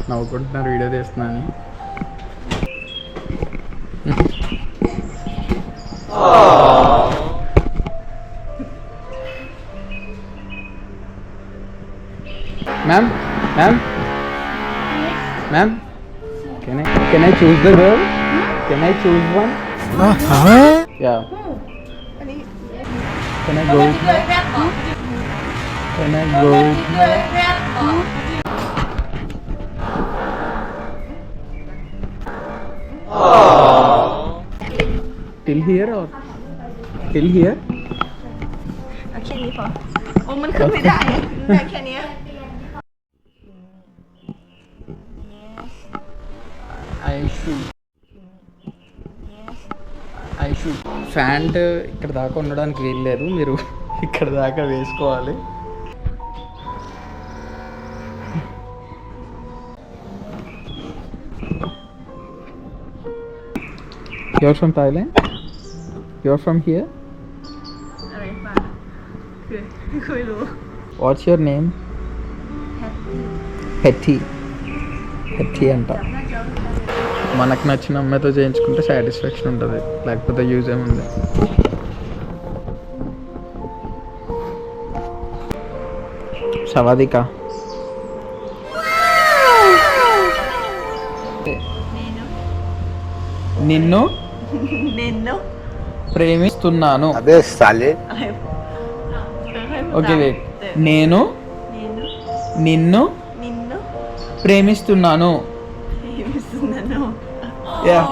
నవ్వుకుంటున్నారు వీడియో తీస్తున్నాను. Ma'am ma'am ma'am can I choose the girl? Can I choose one? Yeah. Can I go with her? Can I go with her? Till here or till here? เอาแค่นี้พอโอ้มันขึ้นไม่ได้ได้แค่เนี้ย I should pant ఇక్కడ దాకా ఉండడానికి వీల్లేదు, మీరు ఇక్కడ దాకా వేసుకోవాలి. You're from Thailand? You're from here? อะไรป่ะคือไม่เคยรู้ What's your name? Hetty. Hetty అంట. మనకు నచ్చిన అమ్మాయితో చేయించుకుంటే సాటిస్ఫాక్షన్ ఉంటుంది, లేకపోతే యూజ్ ఏముంది. సవాదిక నిన్ను నిన్ను ప్రేమిస్తున్నాను. అదే సాలే. Okay wait. నేను నిన్ను నిన్ను ప్రేమిస్తున్నాను. ప్రేమిస్తున్నాను. Yeah.